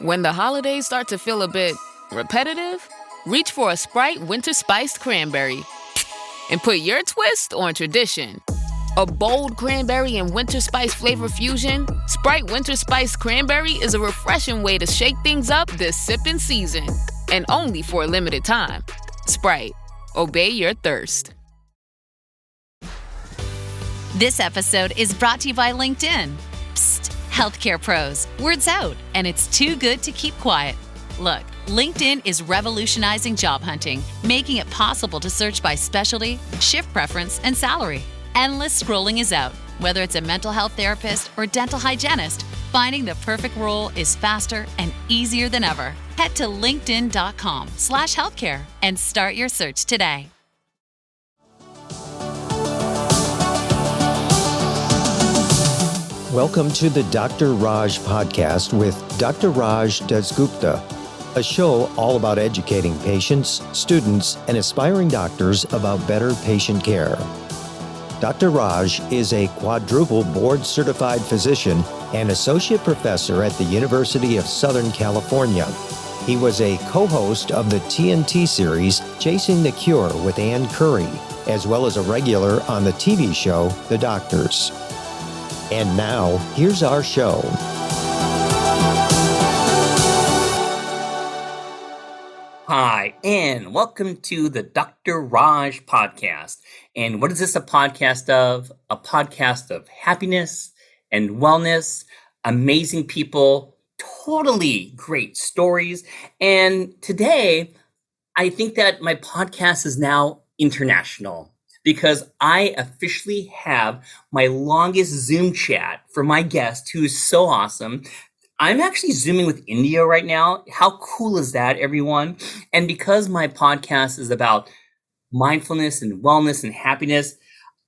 When the holidays start to feel a bit repetitive, reach for a Sprite Winter Spiced Cranberry and put your twist on tradition. A bold cranberry and winter spice flavor fusion, Sprite Winter Spiced Cranberry is a refreshing way to shake things up this sipping season. And only for a limited time. Sprite. Obey your thirst. This episode is brought to you by LinkedIn. Psst, healthcare pros, word's out, and it's too good to keep quiet. Look, LinkedIn is revolutionizing job hunting, making it possible to search by specialty, shift preference, and salary. Endless scrolling is out. Whether it's a mental health therapist or dental hygienist, finding the perfect role is faster and easier than ever. Head to linkedin.com/healthcare and start your search today. Welcome to the Dr. Raj podcast with Dr. Raj Dasgupta, a show all about educating patients, students, and aspiring doctors about better patient care. Dr. Raj is a quadruple board-certified physician and associate professor at the University of Southern California. He was a co-host of the TNT series Chasing the Cure with Ann Curry, as well as a regular on the TV show The Doctors. And now, here's our show. Hi, and welcome to the Dr. Raj podcast. And what is this a podcast of? A podcast of happiness and wellness, amazing people, totally great stories. And today, I think that my podcast is now international because I officially have my longest Zoom chat for my guest, who is so awesome. I'm actually Zooming with India right now. How cool is that, everyone? And because my podcast is about mindfulness and wellness and happiness,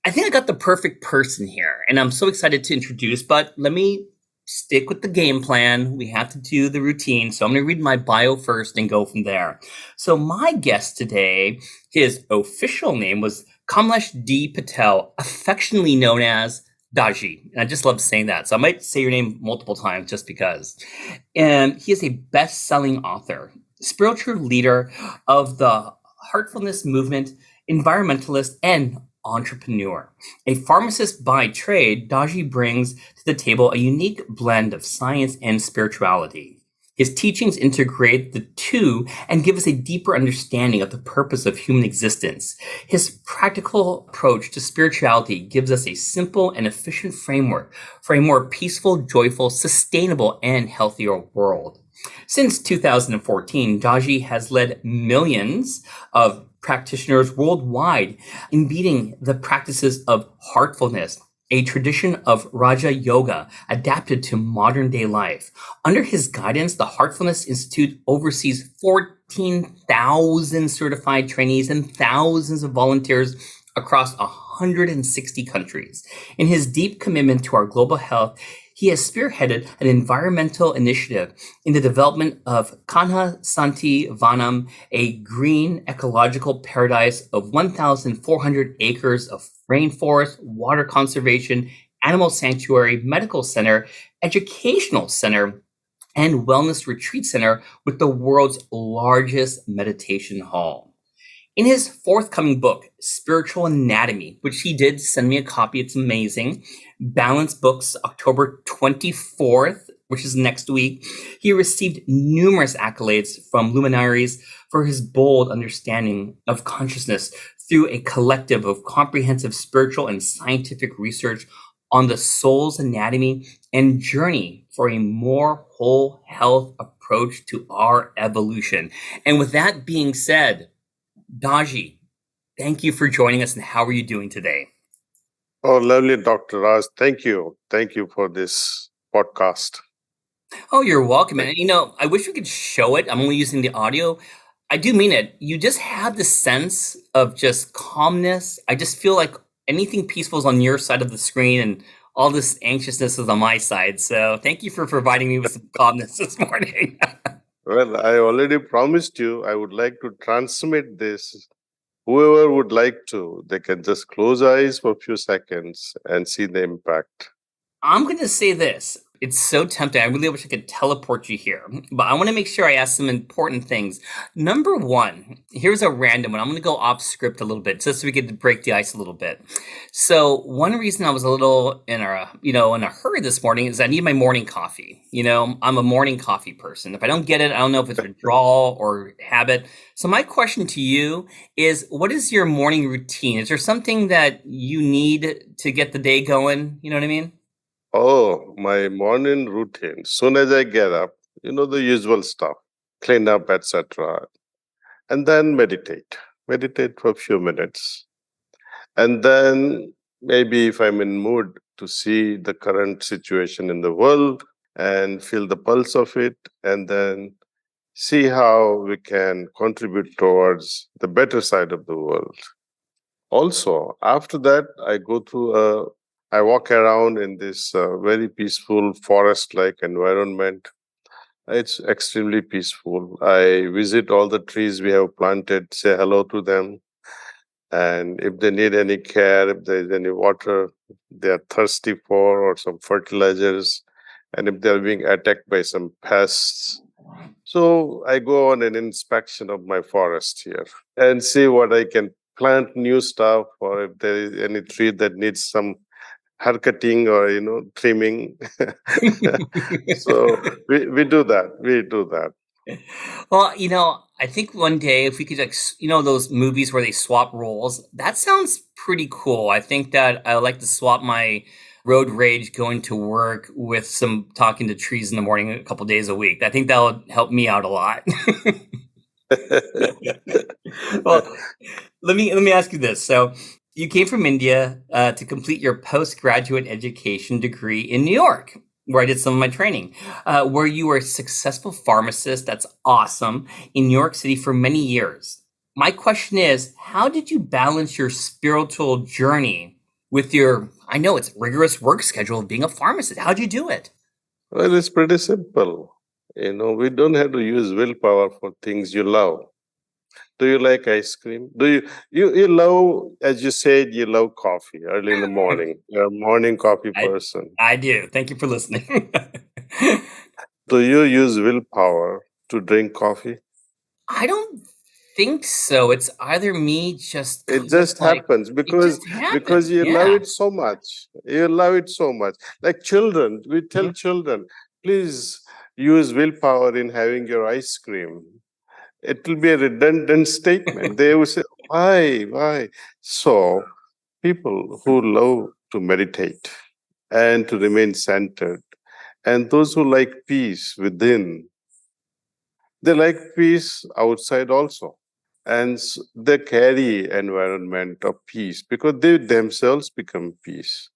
I think I got the perfect person here. And I'm so excited to introduce, but let me stick with the game plan. We have to do the routine. So I'm going to read my bio first and go from there. So my guest today, his official name was Kamlesh D. Patel, affectionately known as Daaji. And I just love saying that. So I might say your name multiple times just because. And he is a best-selling author, spiritual leader of the Heartfulness Movement, environmentalist, and entrepreneur. A pharmacist by trade, Daaji brings to the table a unique blend of science and spirituality. His teachings integrate the two and give us a deeper understanding of the purpose of human existence. His practical approach to spirituality gives us a simple and efficient framework for a more peaceful, joyful, sustainable, and healthier world. Since 2014, Daaji has led millions of practitioners worldwide, embedding the practices of heartfulness, a tradition of Raja Yoga adapted to modern day life. Under his guidance, the Heartfulness Institute oversees 14,000 certified trainees and thousands of volunteers across 160 countries. In his deep commitment to our global health, he has spearheaded an environmental initiative in the development of Kanha Santi Vanam, a green ecological paradise of 1,400 acres of rainforest, water conservation, animal sanctuary, medical center, educational center, and wellness retreat center with the world's largest meditation hall. In his forthcoming book, Spiritual Anatomy, which he did send me a copy, it's amazing, Balance Books, October 24th, which is next week, he received numerous accolades from luminaries for his bold understanding of consciousness through a collective of comprehensive spiritual and scientific research on the soul's anatomy and journey for a more whole health approach to our evolution. And with that being said, Daaji, thank you for joining us, and how are you doing today? Oh, lovely, Dr. Raj. Thank you. Thank you for this podcast. Oh, you're welcome. And, I wish we could show it. I'm only using the audio. I do mean it. You just have this sense of just calmness. I just feel like anything peaceful is on your side of the screen and all this anxiousness is on my side. So thank you for providing me with some calmness this morning. Well, I already promised you I would like to transmit this. Whoever would like to, they can just close eyes for a few seconds and see the impact. I'm going to say this. It's so tempting. I really wish I could teleport you here, but I want to make sure I ask some important things. Number one, here's a random one. I'm going to go off script a little bit just so we get to break the ice a little bit. So one reason I was a little in a hurry this morning is I need my morning coffee. I'm a morning coffee person. If I don't get it, I don't know if it's withdrawal or habit. So my question to you is, what is your morning routine? Is there something that you need to get the day going? You know what I mean? Oh, my morning routine. Soon as I get up, the usual stuff, clean up, etc. And then meditate. Meditate for a few minutes. And then maybe if I'm in mood to see the current situation in the world and feel the pulse of it, and then see how we can contribute towards the better side of the world. Also, after that, I walk around in this very peaceful forest-like environment. It's extremely peaceful. I visit all the trees we have planted, say hello to them. And if they need any care, if there is any water they are thirsty for, or some fertilizers, and if they're being attacked by some pests. So I go on an inspection of my forest here and see what I can plant new stuff, or if there is any tree that needs some haircutting or trimming. So we do that. We do that. Well, I think one day if we could, those movies where they swap roles, that sounds pretty cool. I think that I would like to swap my road rage going to work with some talking to trees in the morning a couple days a week. I think that would help me out a lot. Well, let me ask you this. So you came from India to complete your postgraduate education degree in New York, where I did some of my training, where you were a successful pharmacist. That's awesome. In New York City for many years. My question is, how did you balance your spiritual journey with your, I know it's rigorous work schedule of being a pharmacist? How'd you do it? Well, it's pretty simple. We don't have to use willpower for things you love. Do you like ice cream? Do you love, as you said, you love coffee early in the morning? You're a morning coffee person. I do. Thank you for listening. Do you use willpower to drink coffee? I don't think so. It's either me just It just happens because you love it so much. You love it so much. Like children, we tell children, please use willpower in having your ice cream. It will be a redundant statement. They will say, why? So people who love to meditate and to remain centered, and those who like peace within, they like peace outside also. And they carry environment of peace because they themselves become peace,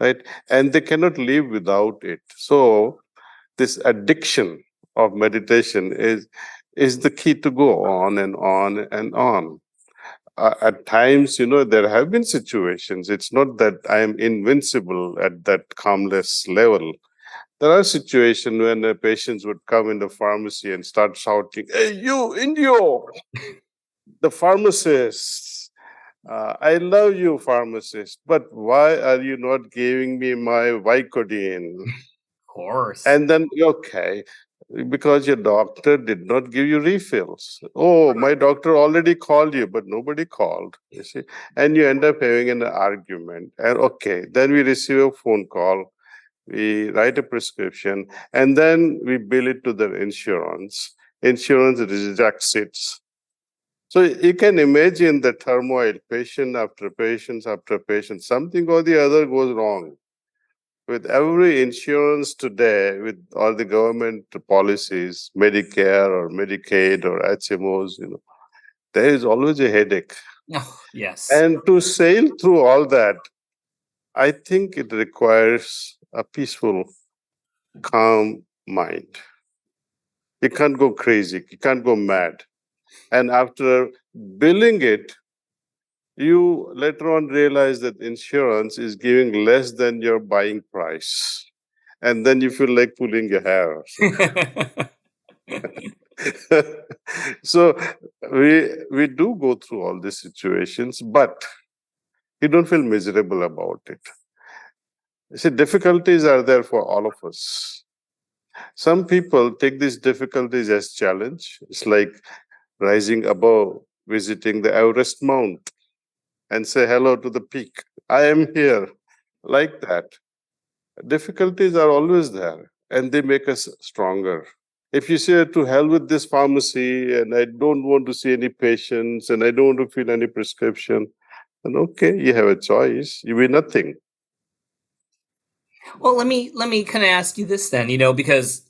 right? And they cannot live without it. So this addiction of meditation is the key to go on and on and on. At times, there have been situations. It's not that I am invincible at that calmness level. There are situations when patients would come in the pharmacy and start shouting, "Hey, you, Indio, the pharmacist. I love you, pharmacist, but why are you not giving me my Vicodin?" Of course. And then, okay, because your doctor did not give you refills. Oh, my doctor already called you, but nobody called, you see. And you end up having an argument. And okay, then we receive a phone call, we write a prescription, and then we bill it to the insurance. Insurance rejects it. So you can imagine the turmoil, patient after patient after patient. Something or the other goes wrong. With every insurance today, with all the government policies, Medicare or Medicaid or HMOs, there is always a headache. Oh, yes. And to sail through all that, I think it requires a peaceful, calm mind. You can't go crazy. You can't go mad. And after billing it, you later on realize that insurance is giving less than your buying price. And then you feel like pulling your hair. So we do go through all these situations, but you don't feel miserable about it. See, difficulties are there for all of us. Some people take these difficulties as challenge. It's like rising above, visiting the Everest Mount and say hello to the peak. I am here. Like that. Difficulties are always there and they make us stronger. If you say to hell with this pharmacy and I don't want to see any patients and I don't want to fill any prescription, then okay, you have a choice. You will nothing. Well, let me kind of ask you this then, because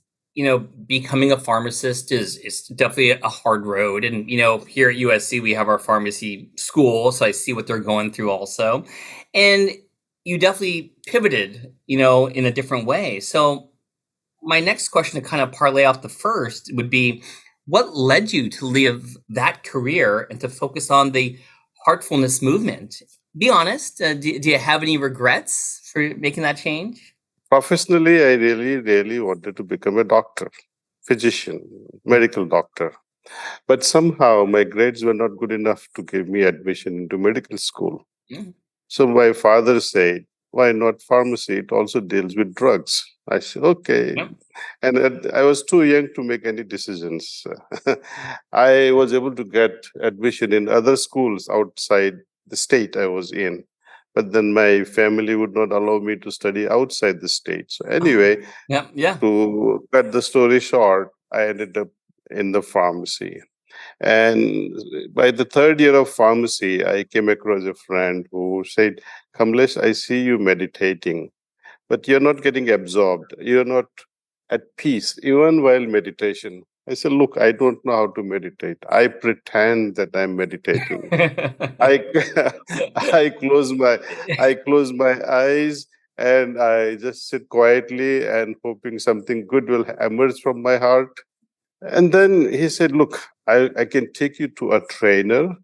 becoming a pharmacist is definitely a hard road. And here at USC we have our pharmacy school, so I see what they're going through also. And you definitely pivoted, in a different way. So my next question, to kind of parlay off the first, would be, what led you to leave that career and to focus on the Heartfulness Movement? Be honest. Do you have any regrets for making that change? Professionally, I really wanted to become a doctor, physician, medical doctor. But somehow my grades were not good enough to give me admission into medical school. So my father said, why not pharmacy? It also deals with drugs. I said, okay. Yep. And I was too young to make any decisions. I was able to get admission in other schools outside the state I was in. But then my family would not allow me to study outside the state. So anyway, to cut the story short, I ended up in the pharmacy. And by the third year of pharmacy, I came across a friend who said, Kamlesh, I see you meditating, but you're not getting absorbed. You're not at peace, even while meditation. I said, look, I don't know how to meditate. I pretend that I'm meditating. I close my eyes and I just sit quietly and hoping something good will emerge from my heart. And then he said, look, I can take you to a trainer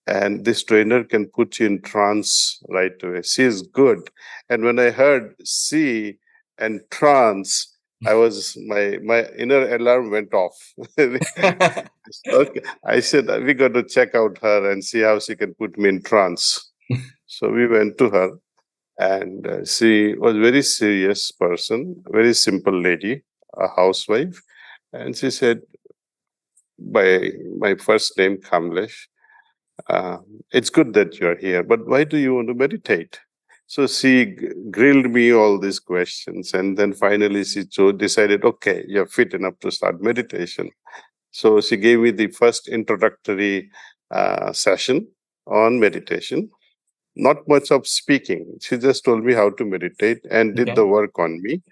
and this trainer can put you in trance right away. She is good. And when I heard C and trance, my inner alarm went off. Okay. I said, we got to check out her and see how she can put me in trance. So we went to her and she was a very serious person, very simple lady, a housewife. And she said, by my first name, Kamlesh, it's good that you're here, but why do you want to meditate? So she grilled me all these questions. And then finally she decided, okay, you're fit enough to start meditation. So she gave me the first introductory session on meditation. Not much of speaking. She just told me how to meditate and did the work on me.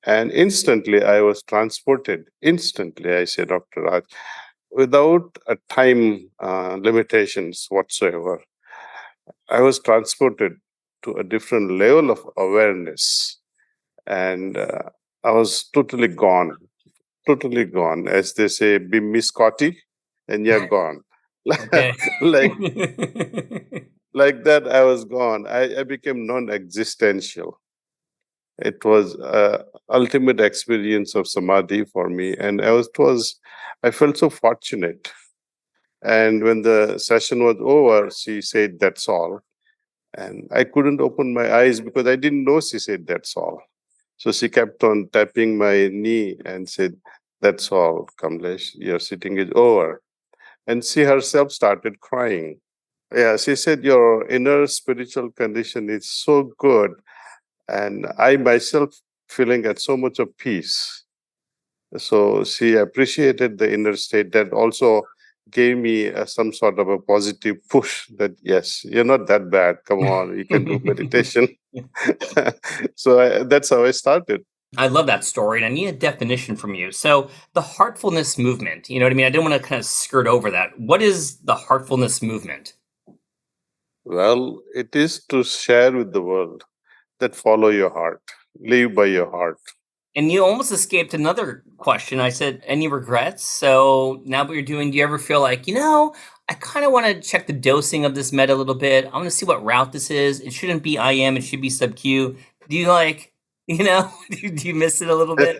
And instantly I was transported. Instantly, I said, Dr. Raj, without a time limitations whatsoever, I was transported to a different level of awareness. And I was totally gone. As they say, bimmi Scotty, and you're gone. like that, I was gone. I became non-existential. It was ultimate experience of samadhi for me, and I felt so fortunate. And when the session was over, she said, "That's all," and I couldn't open my eyes because I didn't know she said, "That's all." So she kept on tapping my knee and said, "That's all, Kamlesh. Your sitting is over." And she herself started crying. Yeah, she said, "Your inner spiritual condition is so good." And I myself feeling at so much of peace. So she appreciated the inner state. That also gave me some sort of a positive push that, yes, you're not that bad. Come on, you can do meditation. So that's how I started. I love that story, and I need a definition from you. So the Heartfulness Movement, you know what I mean? I didn't want to kind of skirt over that. What is the Heartfulness Movement? Well, it is to share with the world that follow your heart, live by your heart. And you almost escaped another question. I said, any regrets? So now what you're doing, do you ever feel like, I kind of want to check the dosing of this med a little bit. I want to see what route this is. It shouldn't be IM, it should be sub-Q. Do you do you miss it a little bit?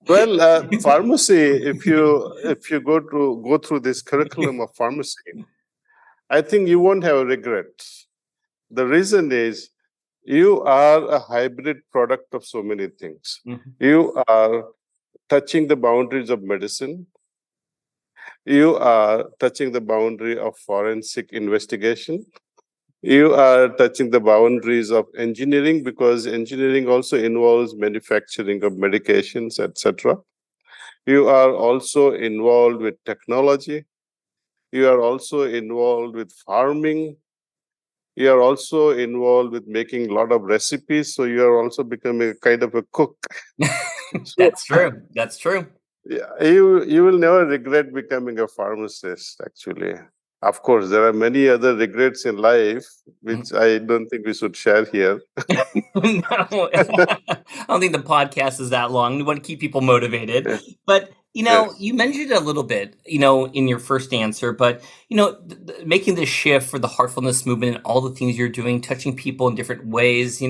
Well, pharmacy, if you go through this curriculum of pharmacy, I think you won't have regrets. The reason is You are a hybrid product of so many things. Mm-hmm. You are touching the boundaries of medicine. You are touching the boundary of forensic investigation. You are touching the boundaries of engineering, because engineering also involves manufacturing of medications, etc. You are also involved with technology. You are also involved with farming. You are also involved with making a lot of recipes. So you are also becoming a kind of a cook. That's true. That's true. Yeah, you will never regret becoming a pharmacist, actually. Of course, there are many other regrets in life, which I don't think we should share here. No, I don't think the podcast is that long. We want to keep people motivated. Yeah. But, Yes. you mentioned it a little bit, in your first answer, but, making this shift for the Heartfulness Movement and all the things you're doing, touching people in different ways,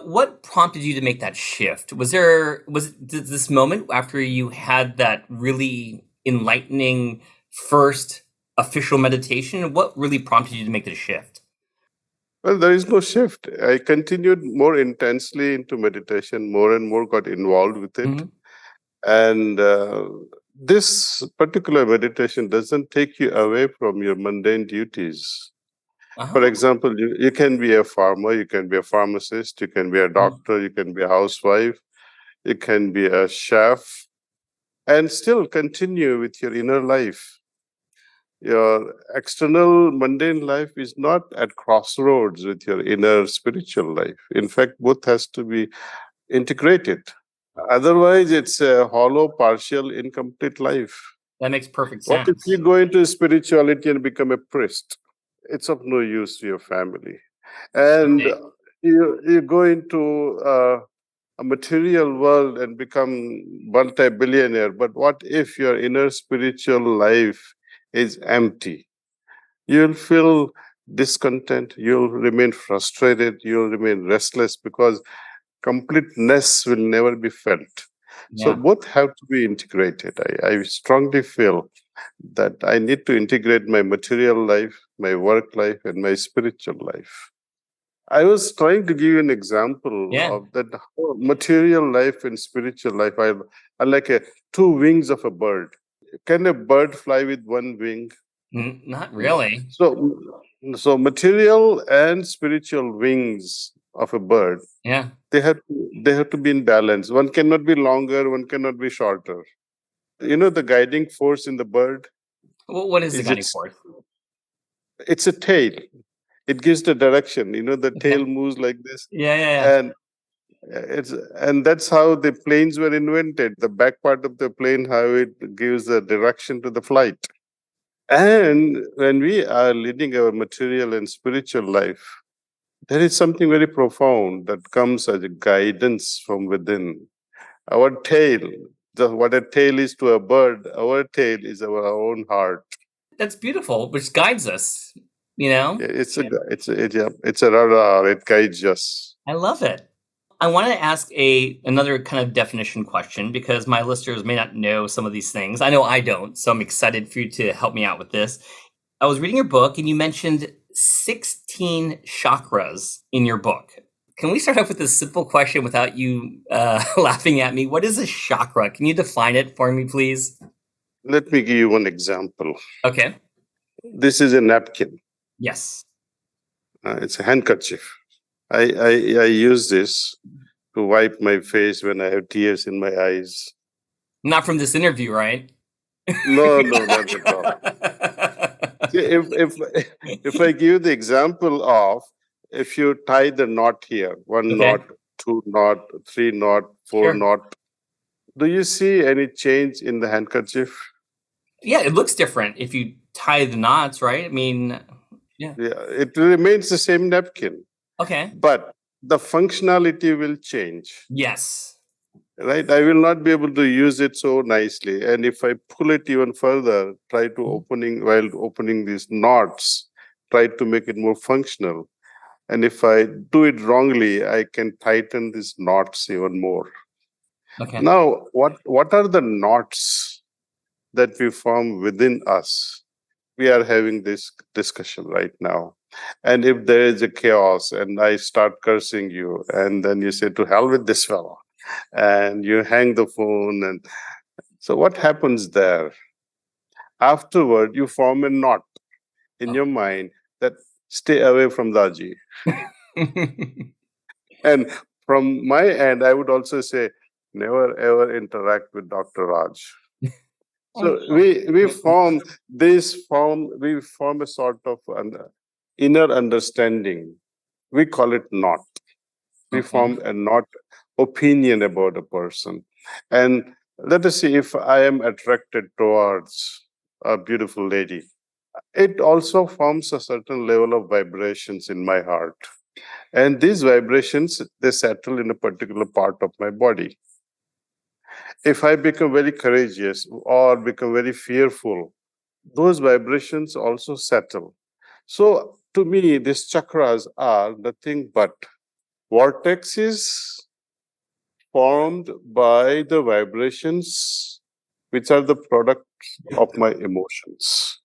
what prompted you to make that shift? Was this moment after you had that really enlightening first official meditation? What really prompted you to make this shift? Well, there is no shift. I continued more intensely into meditation, more and more got involved with it. Mhm. And this particular meditation doesn't take you away from your mundane duties. For Oh. example, you can be a farmer, you can be a pharmacist, you can be a doctor, you can be a housewife, you can be a chef, and still continue with your inner life. Your external mundane life is not at crossroads with your inner spiritual life. In fact, both has to be integrated. Otherwise, it's a hollow, partial, incomplete life. That makes perfect What if sense. you go into spirituality and become a priest? It's of no use to your family. And Right. you go into a material world and become multi-billionaire. But what if your inner spiritual life is empty? You'll feel discontent, you'll remain frustrated, you'll remain restless, because completeness will never be felt. So Yeah. both have to be integrated. I strongly feel that I need to integrate my material life, my work life, and my spiritual life. I was trying to give you an example Yeah. of that material life and spiritual life are like two wings of a bird. Can a bird fly with one wing? Not No. really. So material and spiritual wings of a bird, Yeah. they have to be in balance. One cannot be longer, one cannot be shorter. The guiding force in the bird What is the is guiding force? it's a tail. It gives the direction. The Okay. tail moves like this, Yeah. and that's how the planes were invented. The back part of the plane, how it gives the direction to the flight. And when we are leading our material and spiritual life, there is something very profound that comes as a guidance from within. Our tail, what a tail is to a bird, our tail is our own heart. That's beautiful, which guides us, you know? It's a radar. It guides us. I love it. I want to ask another kind of definition question because my listeners may not know some of these things. I know I don't, so I'm excited for you to help me out with this. I was reading your book and you mentioned 16 chakras in your book. Can we start off with this simple question without you laughing at me? What is a chakra? Can you define it for me, please? Let me give you one example. Okay. This is a napkin. Yes. It's a handkerchief. I use this to wipe my face when I have tears in my eyes. Not from this interview, right? No, not at all. See, if I give you the example of, if you tie the knot here, one knot, two knot, three knot, four knot, do you see any change in the handkerchief? Yeah, it looks different if you tie the knots, right? I mean, yeah, it remains the same napkin. Okay. But the functionality will change. Yes. Right? I will not be able to use it so nicely. And if I pull it even further, while opening these knots, try to make it more functional. And if I do it wrongly, I can tighten these knots even more. Okay. Now, what are the knots that we form within us? We are having this discussion right now. And if there is a chaos and I start cursing you, and then you say, to hell with this fellow, and you hang the phone, and so what happens there? Afterward, you form a knot in your mind that stay away from Daaji. And from my end, I would also say, never ever interact with Dr. Raj. So we form a sort of an inner understanding. We call it knot. We form a knot opinion about a person. And let us see, if I am attracted towards a beautiful lady, it also forms a certain level of vibrations in my heart. And these vibrations, they settle in a particular part of my body. If I become very courageous or become very fearful, those vibrations also settle. So to me, these chakras are nothing but vortexes formed by the vibrations, which are the product of my emotions.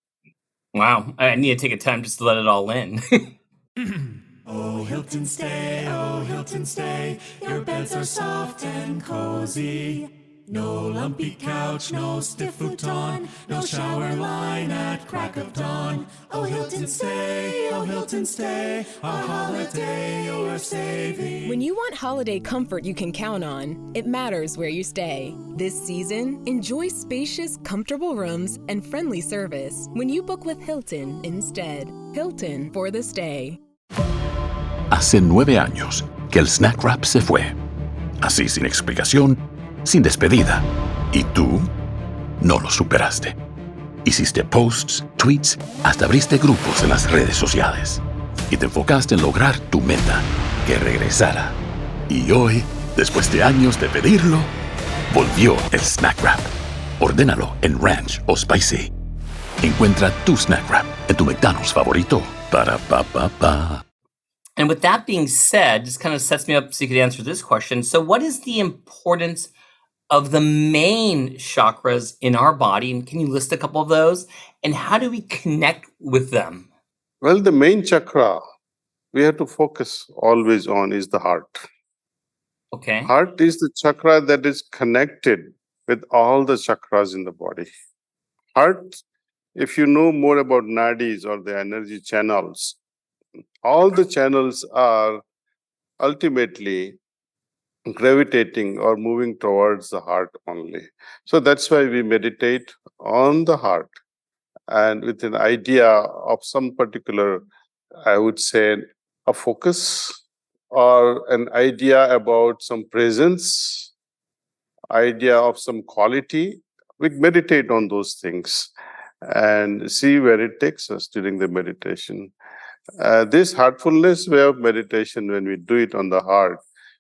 Wow, I need to take a time just to let it all in. Oh, Hilton stay, your beds are soft and cozy. No lumpy couch, no stiff futon, no shower line at crack of dawn. Oh, Hilton stay, a holiday you're saving. When you want holiday comfort you can count on, it matters where you stay. This season, enjoy spacious, comfortable rooms and friendly service when you book with Hilton instead. Hilton for the stay. Hace 9 años que el snack wrap se fue. Así, sin explicación, sin despedida. Y tú no lo superaste. Hiciste posts, tweets, hasta abriste grupos en las redes sociales. Y te enfocaste en lograr tu meta, que regresara. Y hoy, después de años de pedirlo, volvió el snack wrap. Ordénalo en ranch o spicy. Encuentra tu snack wrap en tu McDonald's favorito. Para pa pa pa. And with that being said, just kind of sets me up so you could answer this question. So what is the importance of the main chakras in our body? And can you list a couple of those? And how do we connect with them? Well, the main chakra we have to focus always on is the heart. Okay. Heart is the chakra that is connected with all the chakras in the body. Heart, if you know more about nadis or the energy channels, all the channels are ultimately gravitating or moving towards the heart only. So that's why we meditate on the heart, and with an idea of some particular, I would say, a focus or an idea about some presence, idea of some quality. We meditate on those things and see where it takes us during the meditation. This heartfulness way of meditation, when we do it on the heart,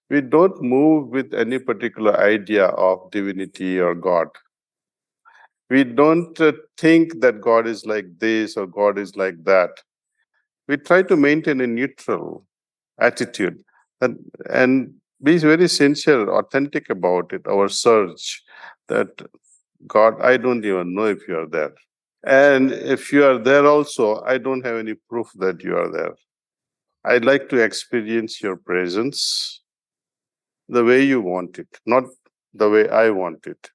we don't move with any particular idea of divinity or God. We don't think that God is like this or God is like that. We try to maintain a neutral attitude and be very sincere, authentic about it, our search that God, I don't even know if you are there. And if you are there also, I don't have any proof that you are there. I'd like to experience your presence the way you want it, not the way I want it.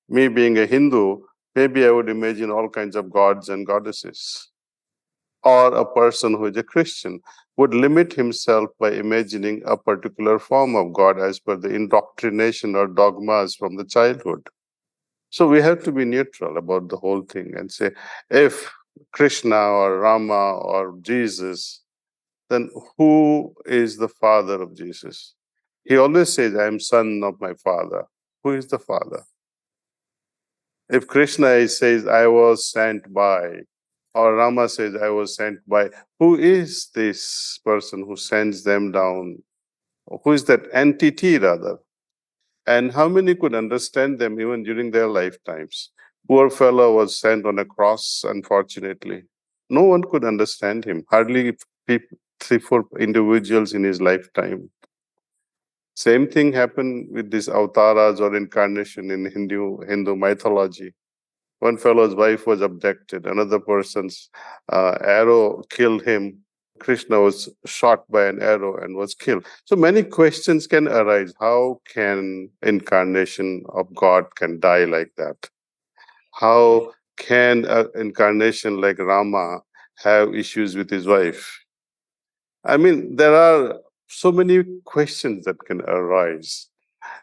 Me being a Hindu, maybe I would imagine all kinds of gods and goddesses. Or a person who is a Christian would limit himself by imagining a particular form of God as per the indoctrination or dogmas from the childhood. So we have to be neutral about the whole thing and say, if Krishna or Rama or Jesus, then who is the father of Jesus? He always says, I am son of my father. Who is the father? If Krishna says, I was sent by, or Rama says, I was sent by, who is this person who sends them down? Who is that entity rather? And how many could understand them even during their lifetimes? Poor fellow was sent on a cross, unfortunately. No one could understand him, hardly 3-4 individuals in his lifetime. Same thing happened with these avtaras or incarnation in Hindu mythology. One fellow's wife was abducted, another person's arrow killed him. Krishna was shot by an arrow and was killed. So many questions can arise. How can incarnation of God can die like that? How can an incarnation like Rama have issues with his wife? I mean, there are so many questions that can arise.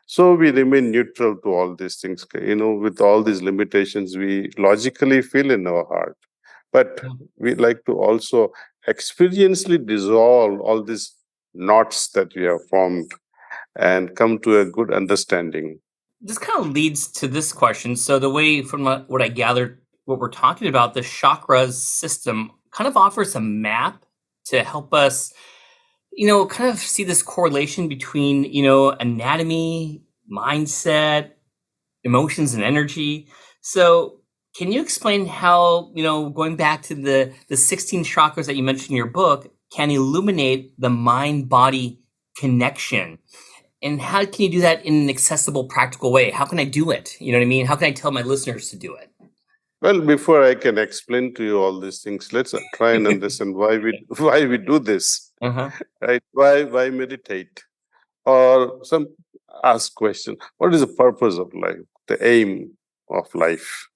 So we remain neutral to all these things. With all these limitations, we logically feel in our heart. But we like to also experientially dissolve all these knots that we have formed and come to a good understanding. This kind of leads to this question. So the way, from what I gathered, what we're talking about, the chakras system kind of offers a map to help us, kind of see this correlation between, anatomy, mindset, emotions, and energy. So can you explain how, going back to the 16 chakras that you mentioned in your book, can illuminate the mind-body connection? And how can you do that in an accessible, practical way? How can I do it? You know what I mean? How can I tell my listeners to do it? Well, before I can explain to you all these things, let's try and understand why we do this. Right? Why meditate? Or some ask question: what is the purpose of life? The aim of life?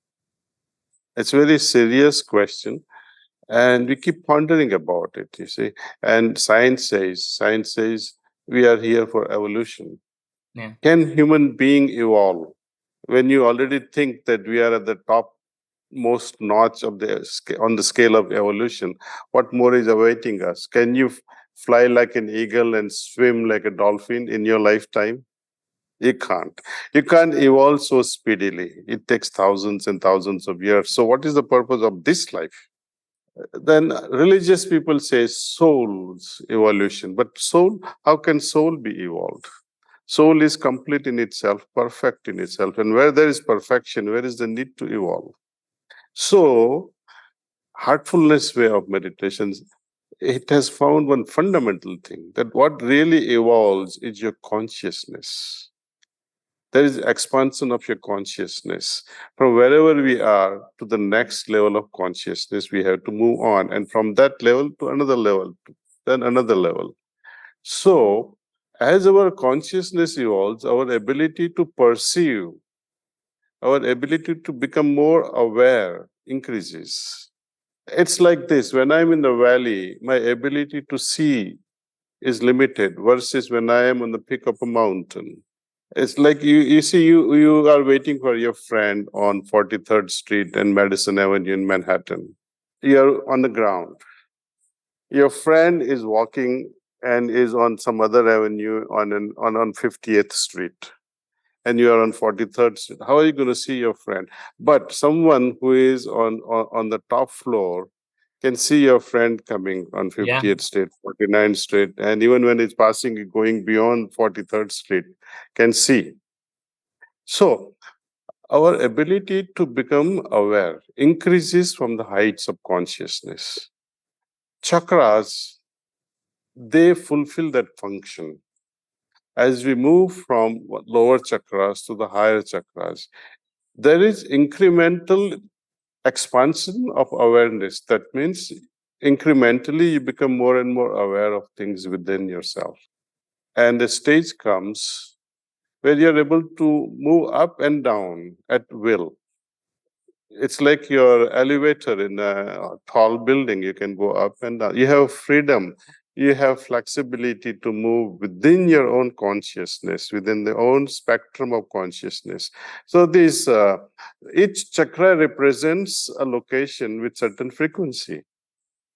It's a very serious question, and we keep pondering about it. You see, and science says we are here for evolution. Yeah. Can human being evolve? When you already think that we are at the top most notch on the scale of evolution, what more is awaiting us? Can you fly like an eagle and swim like a dolphin in your lifetime? You can't. You can't evolve so speedily. It takes thousands and thousands of years. So what is the purpose of this life? Then religious people say soul's evolution. But soul, how can soul be evolved? Soul is complete in itself, perfect in itself. And where there is perfection, where is the need to evolve? So, heartfulness way of meditations, it has found one fundamental thing, that what really evolves is your consciousness. There is expansion of your consciousness. From wherever we are to the next level of consciousness, we have to move on. And from that level to another level, then another level. So, as our consciousness evolves, our ability to perceive, our ability to become more aware increases. It's like this: when I'm in the valley, my ability to see is limited versus when I am on the peak of a mountain. It's like you are waiting for your friend on 43rd Street and Madison Avenue in Manhattan. You're on the ground. Your friend is walking and is on some other avenue on 50th Street. And you are on 43rd Street. How are you going to see your friend? But someone who is on the top floor can see your friend coming on 50th Street, 49th Street, and even when it's passing, going beyond 43rd Street, can see. So, our ability to become aware increases from the heights of consciousness. Chakras, they fulfill that function. As we move from lower chakras to the higher chakras, there is incremental expansion of awareness. That means incrementally you become more and more aware of things within yourself. And the stage comes where you're able to move up and down at will. It's like your elevator in a tall building. You can go up and down. You have freedom. You have flexibility to move within your own consciousness, within the own spectrum of consciousness. So this each chakra represents a location with certain frequency,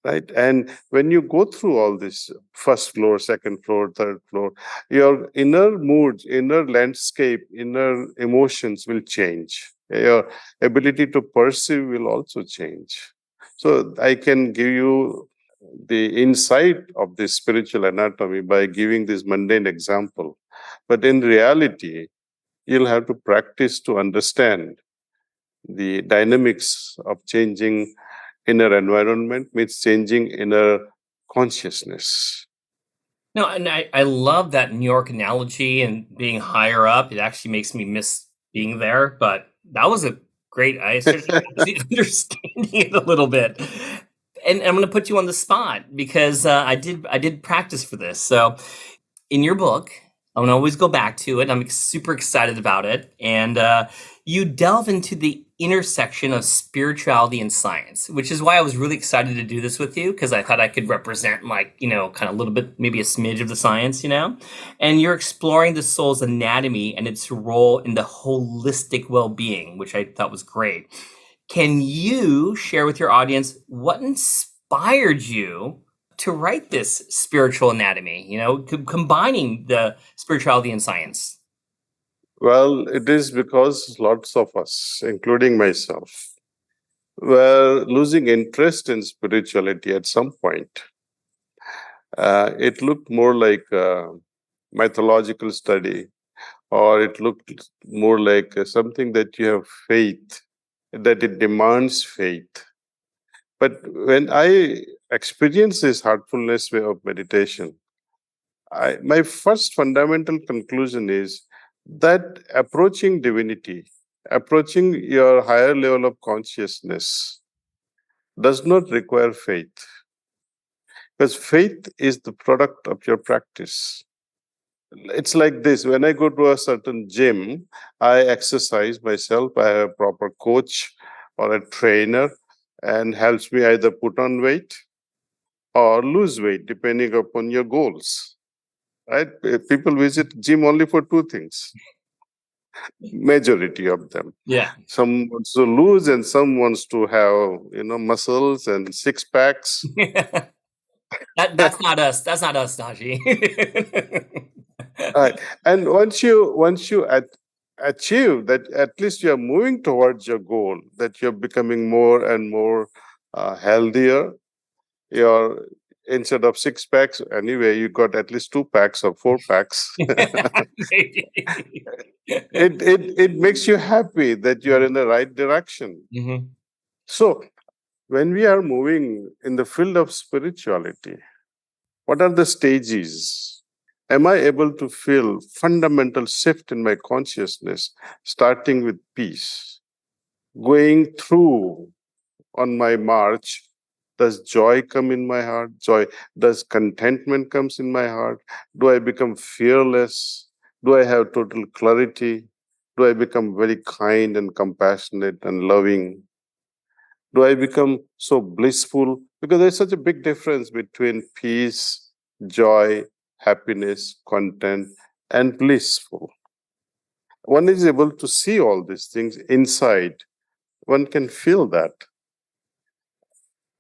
right? And when you go through all this, first floor, second floor, third floor, your inner moods, inner landscape, inner emotions will change. Your ability to perceive will also change. So I can give you the insight of this spiritual anatomy by giving this mundane example. But in reality, you'll have to practice to understand the dynamics of changing inner environment, means changing inner consciousness. No, and I love that New York analogy and being higher up. It actually makes me miss being there, but that was a great, I started actually understanding it a little bit. and I'm going to put you on the spot because I did practice for this. So in your book, I'm going to always go back to it. I'm super excited about it. And you delve into the intersection of spirituality and science, which is why I was really excited to do this with you, because I thought I could represent like, kind of a little bit, maybe a smidge of the science, and you're exploring the soul's anatomy and its role in the holistic well-being, which I thought was great. Can you share with your audience what inspired you to write this spiritual anatomy, combining the spirituality and science? Well, it is because lots of us, including myself, were losing interest in spirituality at some point. It looked more like a mythological study, or it looked more like something that you have faith, that it demands faith. But when I experienced this heartfulness way of meditation, my first fundamental conclusion is that approaching divinity, approaching your higher level of consciousness, does not require faith. Because faith is the product of your practice. It's like this. When I go to a certain gym, I exercise myself. I have a proper coach or a trainer and helps me either put on weight or lose weight, depending upon your goals. Right? People visit gym only for two things. Majority of them. Yeah. Some wants to lose and some wants to have, muscles and six packs. That's not us. That's not us, Daaji. Right. And once you achieve that, at least you're moving towards your goal, that you're becoming more and more healthier. Instead of six packs, anyway, you got at least 2 packs or 4 packs. It makes you happy that you are in the right direction. Mm-hmm. So when we are moving in the field of spirituality, what are the stages? Am I able to feel fundamental shift in my consciousness, starting with peace, going through on my march? Does joy come in my heart? Does contentment comes in my heart? Do I become fearless? Do I have total clarity? Do I become very kind and compassionate and loving? Do I become so blissful? Because there's such a big difference between peace, joy, happiness, content, and blissful. One is able to see all these things inside. One can feel that.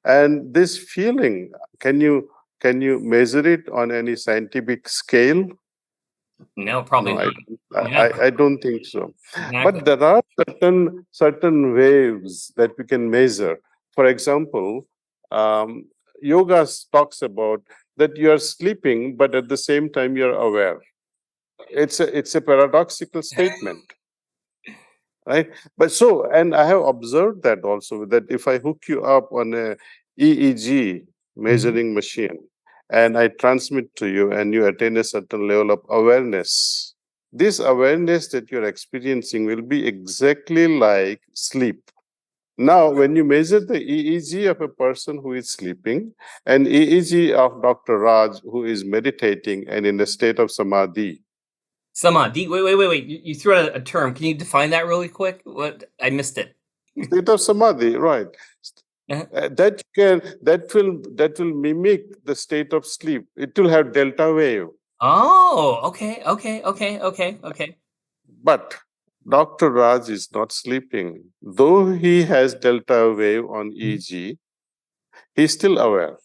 And this feeling, can you measure it on any scientific scale? No, probably not. I don't think so. Exactly. But there are certain waves that we can measure. For example, yoga talks about that you are sleeping, but at the same time you're aware. It's a paradoxical statement. Right? And I have observed that also, that if I hook you up on a EEG measuring machine and I transmit to you and you attain a certain level of awareness, this awareness that you're experiencing will be exactly like sleep. Now, when you measure the EEG of a person who is sleeping and EEG of Dr. Raj who is meditating and in a state of samadhi, Samadhi. Wait. You threw out a term. Can you define that really quick? What? I missed it. State of samadhi, right? That will mimic the state of sleep. It will have delta wave. Oh, okay. But Dr. Raj is not sleeping. Though he has delta wave on EEG, he's still aware.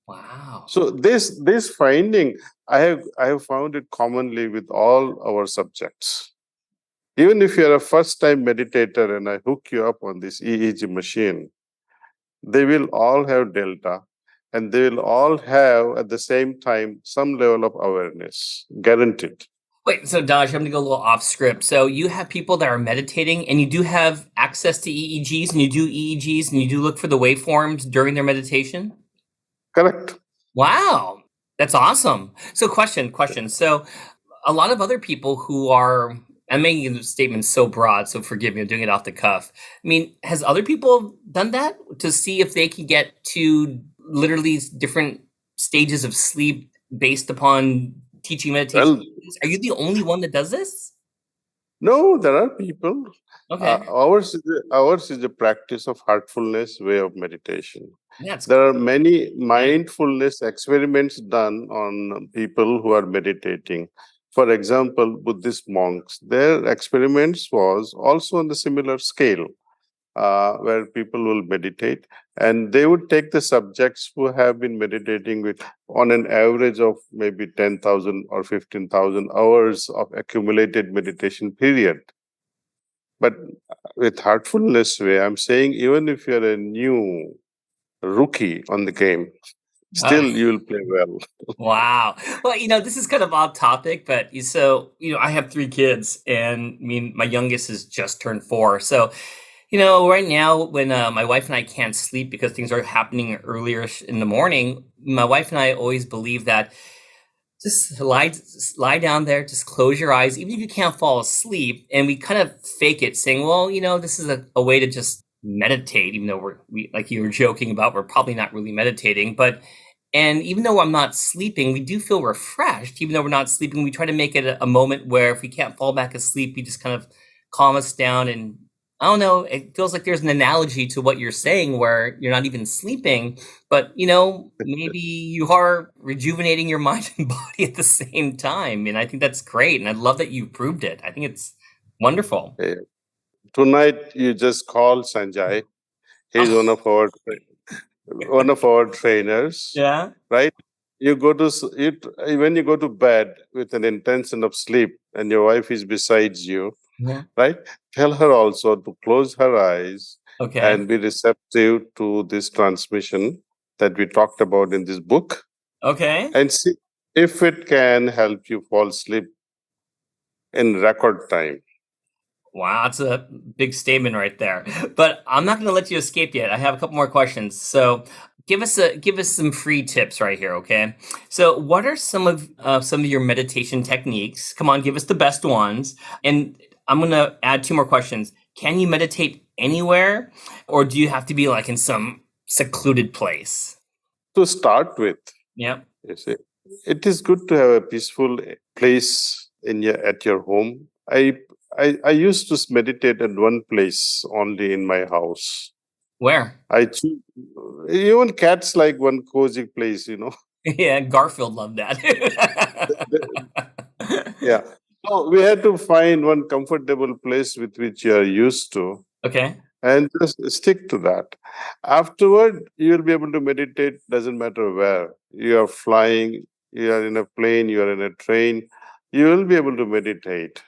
Wow. So this finding, I have found it commonly with all our subjects. Even if you're a first-time meditator and I hook you up on this EEG machine, they will all have delta and they will all have at the same time some level of awareness, guaranteed. Wait, so Daaji, I'm going to go a little off script. So you have people that are meditating and you do have access to EEGs and you do EEGs and you do look for the waveforms during their meditation? Correct. Wow, that's awesome. So question. So a lot of other people who are, I'm making the statement so broad, so forgive me, I'm doing it off the cuff. I mean, has other people done that to see if they can get to literally different stages of sleep based upon teaching meditation? Well, Are you the only one that does this? no, there are people. Okay. Ours is the practice of heartfulness way of meditation. That's There are many mindfulness experiments done on people who are meditating. For example, Buddhist monks, their experiments was also on the similar scale, where people will meditate, and they would take the subjects who have been meditating with on an average of maybe 10,000 or 15,000 hours of accumulated meditation period. But with heartfulness way, I'm saying even if you're a new rookie on the game, still you will play well. Wow. Well, this is kind of off topic, but I have 3 kids, and I mean, my youngest has just turned 4. So, right now when my wife and I can't sleep because things are happening earlier in the morning, my wife and I always believe that just lie down there, just close your eyes, even if you can't fall asleep. And we kind of fake it, saying, well, this is a way to just meditate, even though we like you were joking about, we're probably not really meditating. And even though I'm not sleeping, we do feel refreshed. Even though we're not sleeping, we try to make it a moment where if we can't fall back asleep, we just kind of calm us down. And I don't know, it feels like there's an analogy to what you're saying where you're not even sleeping, but, maybe you are rejuvenating your mind and body at the same time. And I think that's great. And I love that you proved it. I think it's wonderful. Tonight, you just call Sanjay. He's one of our trainers. Yeah. Right? You go to when you go to bed with an intention of sleep, and your wife is beside you. Yeah. Right? Tell her also to close her eyes and be receptive to this transmission that we talked about in this book. Okay. And see if it can help you fall asleep in record time. Wow, that's a big statement right there. But I'm not going to let you escape yet. I have a couple more questions. So give us some free tips right here, okay? So what are some of your meditation techniques? Come on, give us the best ones. And I'm going to add 2 more questions. Can you meditate anywhere, or do you have to be like in some secluded place? To start with, Yep. you see, it is good to have a peaceful place at your home. I used to meditate at one place only in my house. Where? Even cats like one cozy place, Yeah, Garfield loved that. Yeah. So we had to find one comfortable place with which you are used to. Okay. And just stick to that. Afterward, you will be able to meditate, doesn't matter where. You are flying, you are in a plane, you are in a train, you will be able to meditate.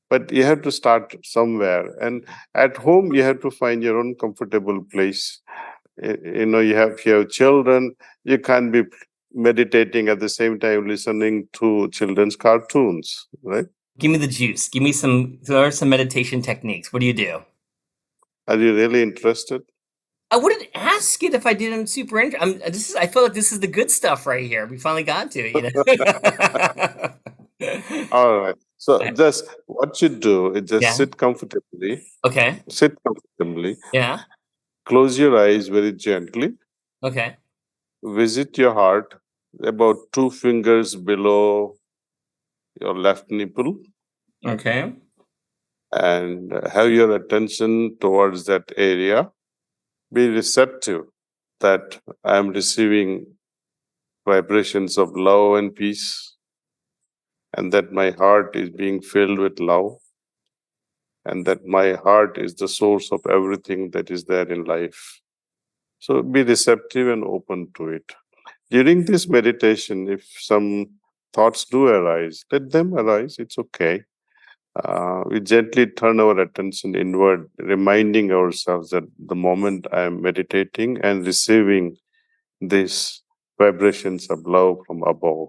But you have to start somewhere. And at home, you have to find your own comfortable place. You have children, you can't be meditating at the same time listening to children's cartoons, right? Give me the juice. Give me there are some meditation techniques. What do you do? Are you really interested? I wouldn't ask it if I didn't super interested. I feel like this is the good stuff right here. We finally got to it, All right. So just what you do is just sit comfortably. Okay. Sit comfortably. Yeah. Close your eyes very gently. Okay. Visit your heart about 2 fingers below your left nipple. Okay. And have your attention towards that area. Be receptive that I am receiving vibrations of love and peace, and that my heart is being filled with love, and that my heart is the source of everything that is there in life. So be receptive and open to it. During this meditation, if some thoughts do arise, let them arise. It's okay. We gently turn our attention inward, reminding ourselves that the moment I am meditating and receiving these vibrations of love from above.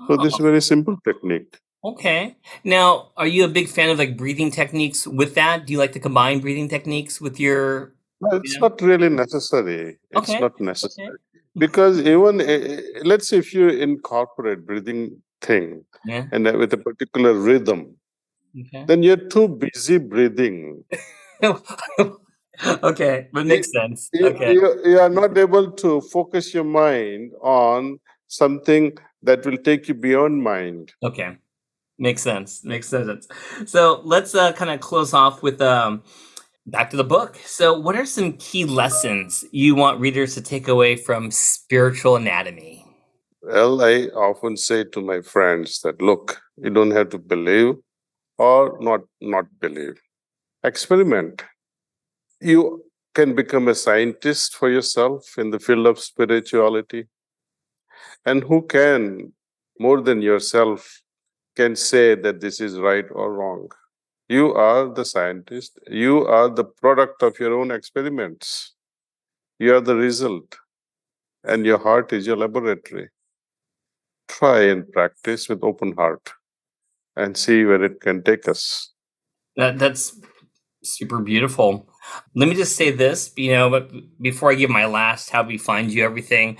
So this is a very simple technique. Okay. Now, are you a big fan of like breathing techniques with that? Do you like to combine breathing techniques with your... No, it's not really necessary. It's Okay. not necessary. Because even, let's say if you incorporate breathing thing and with a particular rhythm, then you're too busy breathing. Okay, but it makes sense. You, Okay. you are not able to focus your mind on something that will take you beyond mind. Okay. Makes sense. Makes sense. So let's kind of close off with back to the book. So what are some key lessons you want readers to take away from Spiritual Anatomy? Well, I often say to my friends that, look, you don't have to believe or not believe. Experiment. You can become a scientist for yourself in the field of spirituality. And who can, more than yourself, can say that this is right or wrong? You are the scientist. You are the product of your own experiments. You are the result. And your heart is your laboratory. Try and practice with open heart and see where it can take us. That's super beautiful. Let me just say this, but before I give my last how we find you everything,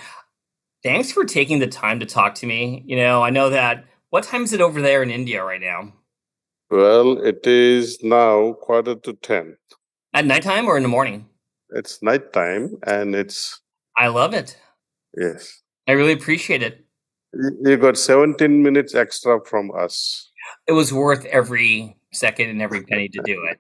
thanks for taking the time to talk to me. I know that, what time is it over there in India right now? Well, it is now 9:45. At nighttime or in the morning? It's nighttime and it's... I love it. Yes. I really appreciate it. You got 17 minutes extra from us. It was worth every second and every penny to do it.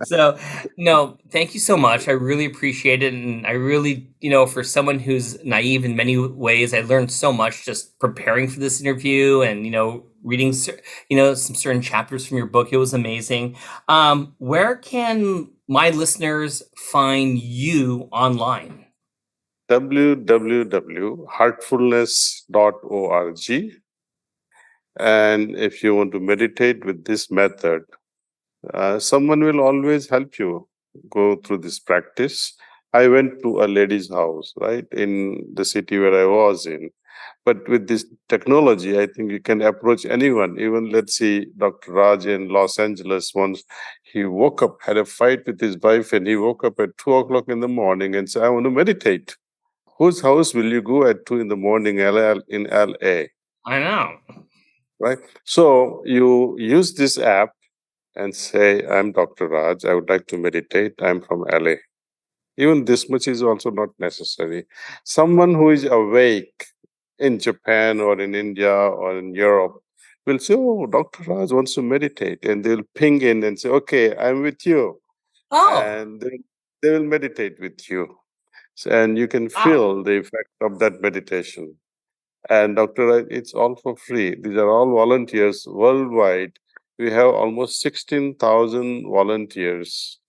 So, no, thank you so much. I really appreciate it. And I really, for someone who's naive in many ways, I learned so much just preparing for this interview and, reading, some certain chapters from your book. It was amazing. Where can my listeners find you online? www.heartfulness.org. And if you want to meditate with this method, someone will always help you go through this practice. I went to a lady's house, right, in the city where I was in. But with this technology, I think you can approach anyone. Even, let's see, Dr. Raj in Los Angeles once, he woke up, had a fight with his wife, and he woke up at 2 o'clock in the morning and said, I want to meditate. Whose house will you go at 2 in the morning in LA? I know. Right? So you use this app and say, I'm Dr. Raj, I would like to meditate. I'm from LA. Even this much is also not necessary. Someone who is awake in Japan or in India or in Europe will say, oh, Dr. Raj wants to meditate. And they'll ping in and say, okay, I'm with you. Oh. And they will meditate with you. And you can feel the effect of that meditation. And Dr. Raj, it's all for free. These are all volunteers worldwide. We have almost 16,000 volunteers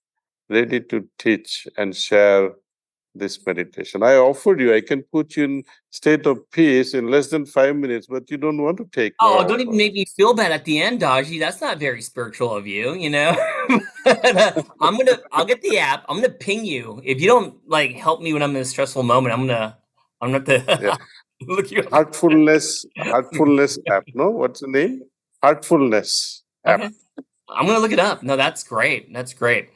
ready to teach and share this meditation. I offered you, I can put you in state of peace in less than 5 minutes, but you don't want to take my offer. Don't even make me feel bad at the end, Daaji. That's not very spiritual of you, I'll get the app. I'm gonna ping you. If you don't help me when I'm in a stressful moment, I'm gonna look you up. Heartfulness app. No, what's the name? Heartfulness app. Okay. I'm gonna look it up. No, that's great. That's great.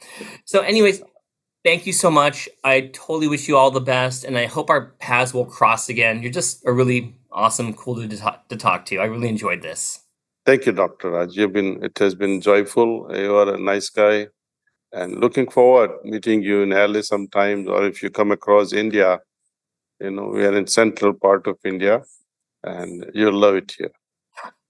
So, anyways, thank you so much. I totally wish you all the best, and I hope our paths will cross again. You're just a really awesome, cool dude to talk to. I really enjoyed this. Thank you, Dr. Raj. It has been joyful. You are a nice guy, and looking forward meeting you in LA sometimes, or if you come across India. We are in central part of India, and you'll love it here.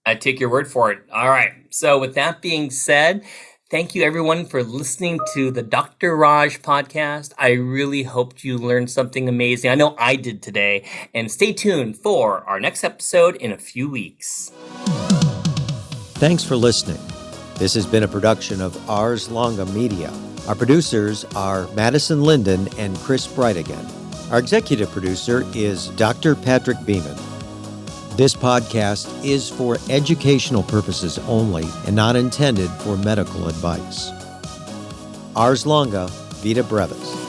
I take your word for it. All right. So with that being said, thank you everyone for listening to the Dr. Raj podcast. I really hoped you learned something amazing. I know I did today. And stay tuned for our next episode in a few weeks. Thanks for listening. This has been a production of Ars Longa Media. Our producers are Madison Linden and Chris Brightigan. Our executive producer is Dr. Patrick Beeman. This podcast is for educational purposes only and not intended for medical advice. Ars Longa, Vita Brevis.